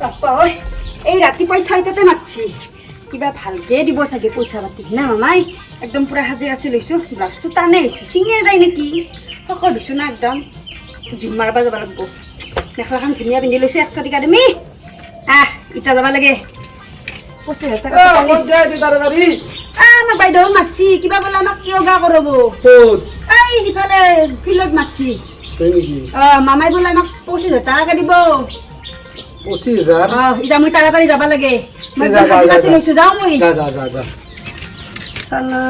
বাপ্পা ঐ এই ৰাতিপুৱাই 6টাতে মাতছি কিবা ভালকে দিব চাগে পইচা পাতি না মামাই একদম পুৰা সাজি আছি লৈছোঁ ব্লাউজটো টানে হৈছে ছিঙিয়ে যায় নেকি শকত দিছোঁ না একদম জিম মাৰিব যাব লাগিব মেখেলাখন ধুনীয়া পিন্ধি লৈছোঁ 100 টকা তুমি ইটা যাব লাগে 25,000 টকা আমাক বাইদেউ মাতছি কিবা বোলে আমাক য়োগা কৰাব এই সিফালে ফিল্ডত মাতছি মামাই বোলে আমাক 25,000 টকা দিব 25,000 ইটা মই তাড়াতাড়ি যাব লাগে মই সাজি লৈছোঁ যাওঁ মই যা সালা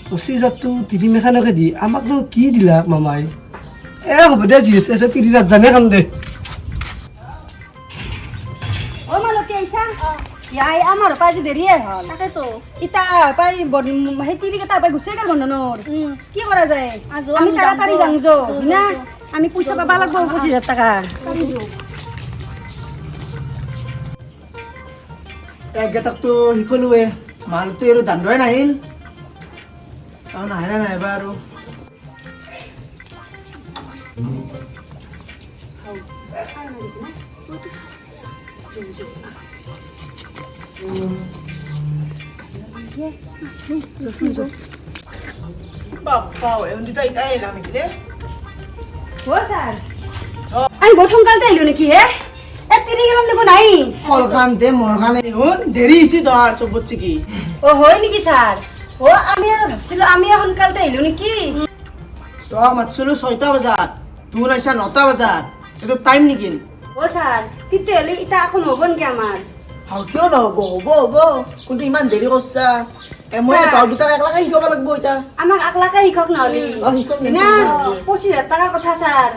25,000 তো টিভি মেখানকে দি আমাকনো কি দিলা মামাই হ'ব দে যি আছে 30,000 জানে কাম দে ও মালতী আইছা ইয়াই আমাৰ পাই যে দেৰিয়ে হ'ল তাকেতো ইটা পাই সেই তিৰিকেইটা পাই গুচি গ'ল বন্ধনৰ কি কৰা যায় আমি তাড়াতাড়ি যাওঁ না আমি পইচা পাবা লাগব 25,000 টকা একগেটাকতো শিকলোৱে মানুহটো আৰু দাণ্ডই নাহিল নাহে না নাহিবা আৰু বাপ্পা এউন্দিতা ইটা আহিলা নেকি দে ছাৰ আমি বহুত সোনকালতে আহিলোঁ নেকি হে তিৰি গেলাম দেখোন নাই কলখান দে মৰখান শুন দেৰি হৈছে ধৰ চবতছে কি হয় নেকি ছাৰ আমি আৰু ভাবছিলোঁ আমি সোনকালতে আহিলোঁ নেকি তই মাতিছিলোঁ 6টা বজাত তোৰ আহিছা 9টা বজাত এইটো টাইম নেকি ছাৰ তেতিয়াহ'লে ইটা এখন হ'ব নেকি আমাৰ কিয় নহ'ব হ'ব কিন্তু ইমান দেৰি কৰিছা মই তই দুটাক একলাকে শিকাব লাগিব এতিয়া আমাক আকলাকে শিকক নহ'লে শিকক না 25,000 টকা কথা ছাৰ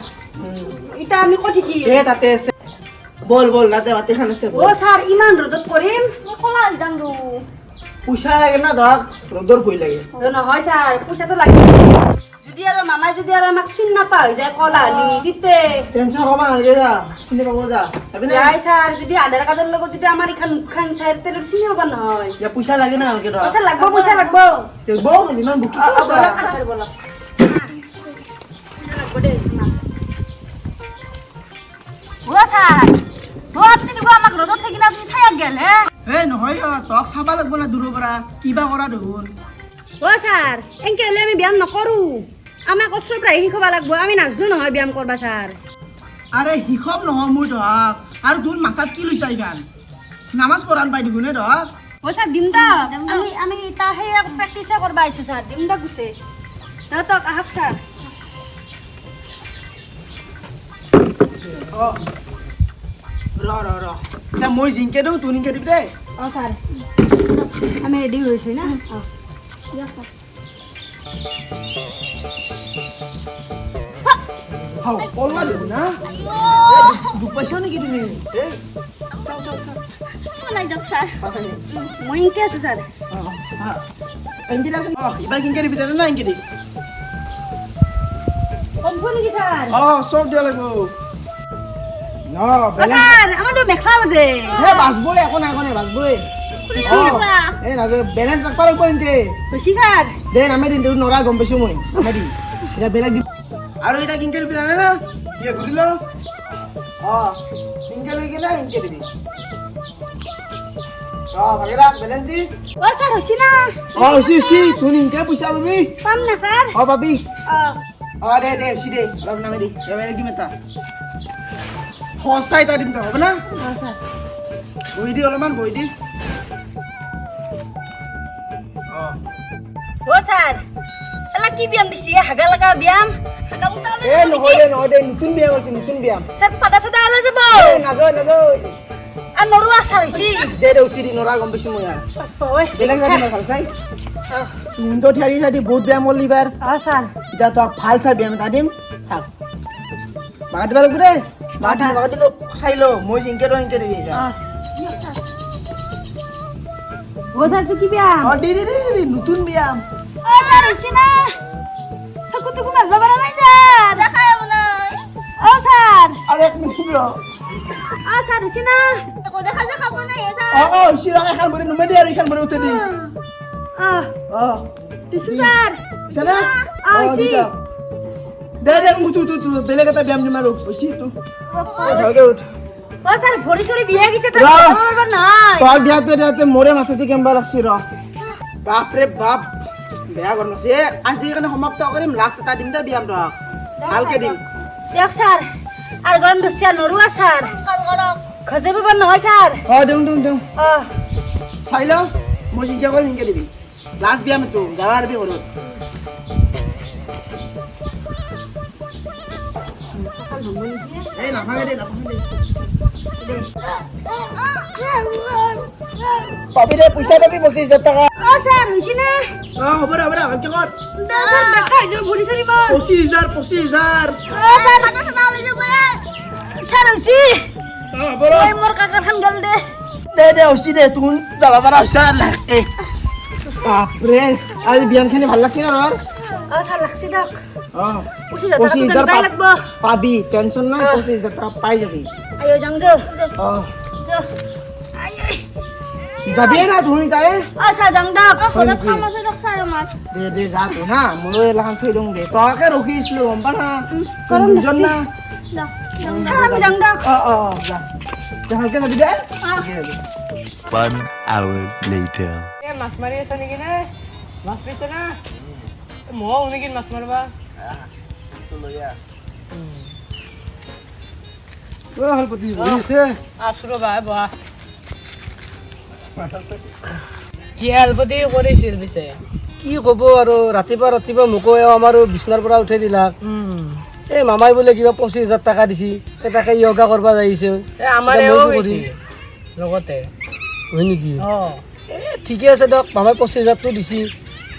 ইটা আমি ক'ত শিকিম তাতে আছে বল তাতে বাতিখান আছে ছাৰ ইমান ৰ'দত কৰিম মই কলা যাম ৰো পইচা লাগে না ধৰক ৰ'দৰ ভয় লাগে নহয় ছাৰ পইচাটো লাগিব যদি আৰু মামাই যদি আৰু আমাক চিন নাপা হৈ যায় কলা হলি তিতে টেনচন হ'ব নালাগে যা চিনি পাব যা নাই ছাৰ যদি আধাৰ কাৰ্ডৰ লগত যদি আমাৰ ইখান মুখখান চাই তেলৰ চিনি হ'ব নহয় পইচা লাগে না ভালকে ধৰ পইচা লাগব বল ইমান বুকি ছাৰ বলক আপুনি দিব আমাক ৰ'দত থাকি না তুমি চাই গেল হে নহয় তক চাবা লাগিব না দূৰৰ পৰা কিবা কৰা দেখোন ছাৰ এনেকে হ'লে আমি ব্যায়াম নকৰোঁ আমাক ওচৰৰ পৰা শিকাব লাগিব আমি নাজনো নহয় ব্যায়াম কৰবা ছাৰ আৰে শিখব নহয় মোৰ ধৰক আৰু তোৰ মাথাত কি লৈছা এইখান নামাজ পঢ়ান পাই দেখোন ধৰক ছাৰ দিম দক আমি তাৰ সেই প্ৰেক্টিছে কৰবা আহিছোঁ ছাৰ দিম দক গুছে তক আহক ছাৰ ৰ এতিয়া মই জিংকে দিওঁ তোৰ নিংকে দিবি দেই ছাৰ আমি ৰেডি হৈছোঁ না পল্লা দেখোন না দুখ পাইছা নেকি তুমি নাই যাওক ছাৰ মই ইনকে আছোঁ ছাৰ এংকে দেচোন এবাৰ কিনকে দিবি জানো না এংকে দি হ'ব নেকি ছাৰ চব দিব লাগিব ছাৰ আমাৰতো মেখেলা বাজে বাজবই একো নাই বাজবই বেলেঞ্চ ৰাখবা লাগিব এনকে বেছি ছাৰ দে নামে দিন তোৰ নৰা গম পাইছো মই নামে দিম এতিয়া বেলেগ দিম আৰু এটা কিনকে দিবি জানে না ঘূৰি ল কিনকে লৈ কিনে এনকে দিবি ভাগে ৰাখ বেলেঞ্চ দি ছাৰ হৈছে না হৈছে তোৰ ইনকে পইচা পাবি পাম না ছাৰ পাবি দে হৈছে দে অলপ নামে দি বেলেগ দিম এটা সঁচা এটা দিম হ'ব না বহি দি অলপমান বহি দি ছাৰ এলা কি ব্যায়াম দিছি হাগা লগা ব্যায়াম নহয় দে নতুন বিয়া কৰিছে নতুন বিয়া ছাৰ পাতা চাদা ওলাই যাব নাযায় আৰু নৰু আচাৰ হৈছে দে উঠি দি নৰা গম পাইছো মই বেলেগ ভাল চাই তো ঠাৰি বহুত ব্যায়াম হ'ল এইবাৰ ছাৰ এতিয়া তই ভাল চাই ব্যায়াম এটা দিম থাক বাগা দিব লাগিব দেই বাগা দিলো চাই ল মই জিংকে দিবি ছাৰ তো কি ব্যায়াম দি নতুন ব্যায়াম ছাৰ হৈছে না চকুটো কোমাল যাব নাই ছাৰ দেখাই নাই ছাৰ আৰু 1 মিনিট ৰ ছাৰ হৈছে না একো দেখা যে খাব নাই ছাৰ হৈছে ৰ এখন ভৰি নুমে দি আৰু এখন ভৰি উঠে দি দিছো ছাৰ জানা দে উঠ বেলেগ এটা ব্যায়াম দিম আৰু হৈছে তো ভালকে উঠ ও স্যাৰ ভৰি চৰি বিয়া গিছে তো ৰ। পাৰবা নাই তক দিয়াতে মোৰে মাথাটো কেম্বা লাগছি ৰ বাপৰে বাপ বেয়া গৰম লাগছে আজি কাৰণে সমাপ্ত কৰিম লাষ্ট এটা দিম দে বিয়াম তক ভালকে দিম দিয়ক স্যাৰ আৰ গৰম দস্যা নৰুৱা স্যাৰ কাল কৰক খজে পাবা নহয় স্যাৰ দিওঁ চাই ল মই চিন্তা কৰিম সেনেকে দিবি লাষ্ট বিয়াম তো যাবা আৰবি ঘৰত এই নাভাঙে দে পাবি দে পইচা পাবি 25,000 টকা ও স্যার হইছি না হ'ব দে ভালকে কৰ দে স্যাৰ দেখাই যে ভৰি চৰি বৰ 25,000 ও স্যার মাথা সাদা হলি যাব স্যার হইছি ওই মোর কাকার খান গল দে দে হচি দে তুন যাবা পাৰা হৈছে লাগে বাপৰে আজি বিয়ামখিনি ভাল লাগছি না ৰ ও স্যার লাগছি দক অঁ 25,000 টাকা লাগব পাবি টেনশ্যন নাই 25,000 টকা পাই যাবি আয়ো যাং যো অঁ যো যাবি না তুই তাই ও স্যার যাং দক ঘৰত কাম আছে দিয়ক ছাৰ আমাৰ দে যা তুই না ময়ো এলাখান থৈ দিওঁ দে তকে ৰখি আছিলোঁ গম পা না গৰম দুজন না দিয়ক স্যার আমি যাং দক অঁ যা ভালকে যাবি দে One hour later. মাছ মাৰি আছে নেকি নে মাছ পাইছে না ময়ো নেকি মাছ মাৰিবা হলপতি বুজিছে আছো ৰ'বা বহা কি হালপতি কৰিছিল পিছে কি ক'ব আৰু ৰাতিপুৱা মোকো আমাৰো বিচনাৰ পৰা উঠাই দিলাক এই মামাই বোলে কিবা 25,000 টকা দিছি তাকে য়োগা কৰিব যাইছে আমাৰ এতিয়া এও মই কি গৈছে লগতে হয় নেকি অঁ ঠিকে আছে দিয়ক মামাই 25,000টো দিছি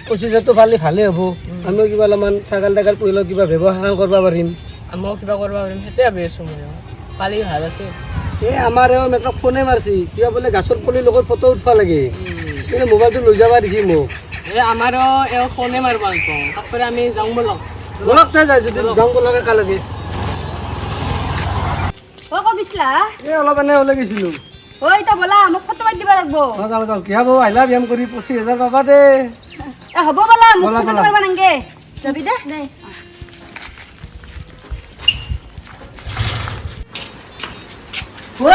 25,000টো পালে ভালে হ'ব আমিও কিবা অলপমান ছাগাল তাগাল পুহিলেও কিবা ব্যৱসায় কৰিব পাৰিম ময়ো কিবা কৰিব পাৰিম সেইটোৱে ভাবি আছোঁ মই কালি ভাল আছে এই আমাৰ এওঁ মেকআপ ফোনে মাৰছি কিবা বোলে গাছৰ পুলিৰ লগত ফটো উঠবা লাগে কিন্তু মোবাইলটো লৈ যাব দিছি মোক এই আমাৰো এও ফোনে মাৰিব নাপাওঁ তাতকৈ আমি যাওঁ ব'লক বলক তাই যায় যদি যাওঁ বলক একেলগে ও কো গিছলা এই অলপ এনে ওলাই গৈছিলোঁ ওই তা বলা মোক ফটো মাৰি দিব লাগব যাওঁ কি হ'ব আহিলা ব্যায়াম কৰি 25,000 পাবা দে এ হ'ব বলা মোক বলা, ফটো বলা। মাৰিব নাংগে যাবি দে দে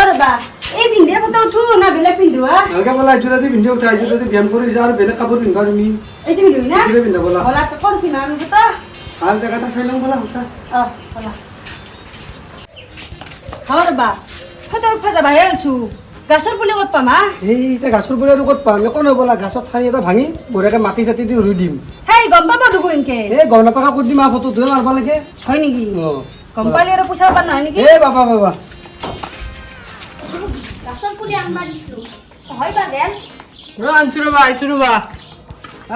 ৰবা এই পিন্ধে ফটো উঠো না বেলেগ পিন্ধো হা ভালকে বলা এইযোৰ যদি পিন্ধি উঠা এইযোৰ যদি ব্যায়াম কৰি যা আৰু বেলেগ কাপোৰ পিন্ধবা তুমি এই যে পিন্ধো না এইযোৰে পিন্ধা বলা বলা তো কোন কিনা আমি ফটো ভাল জেগা এটা চাই লওঁ বলা উঠা বলা ৰবা ফটো উঠা যাবা হে আলছো গাছৰ পুলি ক'ত পাম হা এই এতিয়া গাছৰ পুলি আৰু ক'ত পাম একো নহয় বলা গাছত ঠাৰি এটা ভাঙি বঢ়িয়াকৈ মাটি চাটি দি ৰুই দিম হেই গম পাব দেখো এনকে এই গম নাপাকা ক'ত দিম আৰু ফটো ধুই মাৰিব লাগে হয় নেকি অঁ গম পালি আৰু পইচা পাবা নহয় নেকি এই বাবা গাছৰ পুলি আনবা দিছিলোঁ হয় বা গেল আনছোঁ ৰ'বা আহিছোঁ ৰ'বা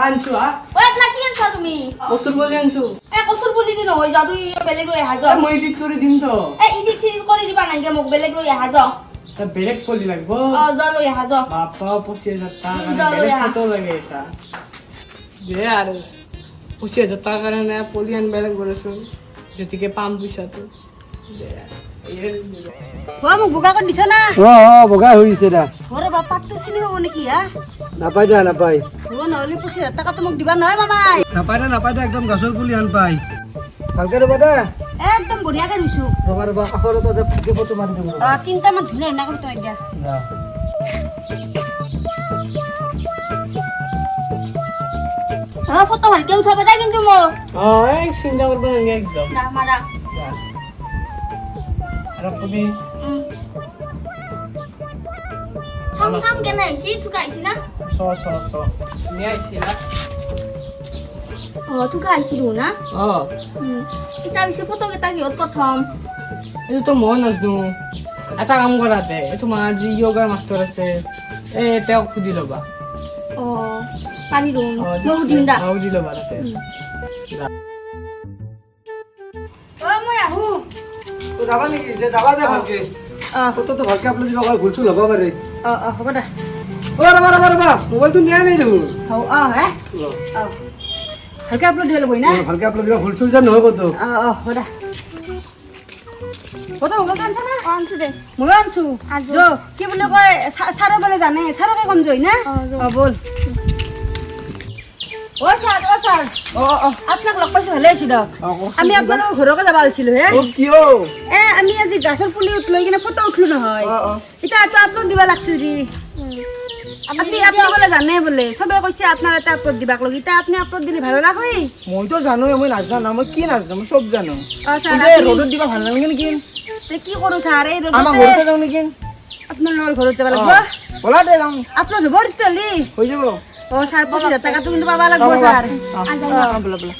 আনছোঁ হা ঐ এতলা কি আনছা তুমি কচুৰ বুলি আনছোঁ কচুৰ পুলি দি নহয় যাওঁ তুমি বেলেগ লৈ আহা যাওঁ মই এডিট কৰি দিম তো ইডিট চিডিট কৰি দিবা নালাগে মোক বেলেগ লৈ আহা যাওঁ বেলেগ পুলি লাগিব যাওঁ লৈ আহা যাওঁ বাপা 25,000 টাকা যাও, বেলেগ ইয়া। ফটো লাগে এটা দে আৰু 25,000 টাকাৰ কাৰণে পুলি আনিব লাগিব ৰচোন গতিকে পাম পইচাটো দে মোক বোকা কৰি দিছ না বগা হৈছে দা ৰবা পাতটো চিনি পাব নেকি হা নাপায় দা নাপায় নহ'লে 25,000 টকাটো মোক দিবা নহয় মামাই নাপায় দা একদম গাছৰ পুলি আন পায় ভালকে ৰ'বা দা একদম বঢ়িয়াকে ৰুইছো ৰ'বা কাষৰ তাতে ভালকে ফটো মাৰি দিম তিনিটামান ধুনীয়া ধুনীয়া কৰি তোমাক দিয়া ফটো ভালকে উঠাব দে কিন্তু মোক অঁ এই চিন্তা কৰিব নালাগে একদম না মাৰা আৰু কবি চাম চাম কেনে আহিছি থুকা আহিছি না চ তুমি আহিছিলা থুকা আহিছিলো না অঁ এতিয়া পিছে ফটো কেইটা কিহত প্ৰথম এইটোতো মই নাজানো এটা কাম কৰাতে এই তোমাৰ যি য়োগাৰ মাষ্টাৰ আছে এই তেওঁক সুধি ল'বা পাৰি দিওঁ মই সুধিম দা সুধি ল'বা তাতে মই আহো যাবা নেকি যে যাবা দে ভালকে ফটোটো ভালকে আপলোড দিবা ভুল চুল হ'ব পাৰে হ'ব দে ৰ'বা মোবাইলটো নিয়া নাই দেখোন হে ভালকে আপলোড দিব লাগিব না ভালকে আপলোড দিবা ভুল চুল যেন নহয় ক'তো হ'ব দে ফটো মোবাইলটো আনছা না আনছো দে ময়ো আনছো কি বুলি কয় ছাৰে বোলে জানে ছাৰকে কম জই না যৌ। বল ও স্যাৰ আপোনাক লগ পাইছো ভালে আছি দিয়ক কওকচোন আমি কিবা? আপোনালোকৰ ঘৰকে যাব আছিলো হে কিয় আমি আজি গাছৰ পুলি লৈ কিনে ফটো উঠলো নহয় এতিয়া এটা আপলোড দিব লাগছিল জি আপুনি বোলে জানে বোলে চবে কৈছে আপোনাৰ এটা আপলোড দিবাক লগি এতিয়া আপুনি আপলোড দিলে ভাল নালাগে মইতো জানোৱে মই নাজানো মই কি নাজানো মই চব জানো অ স্যাৰ কিন্তু এই ৰ'দত দিবা ভাল নালাগে নেকি কি কৰো স্যাৰ এই আমাৰ ৰ'দতে ঘৰতে যাওঁ নেকি আপোনালোকৰ ঘৰত যাব লাগিব ব'লা দে যাওঁ আপলোড হ'ব তেতিয়াহ'লে হৈ যাব অ স্যাৰ 25,000 টকাটো কিন্তু পাবা লাগিব স্যাৰ ব'লা ব'লা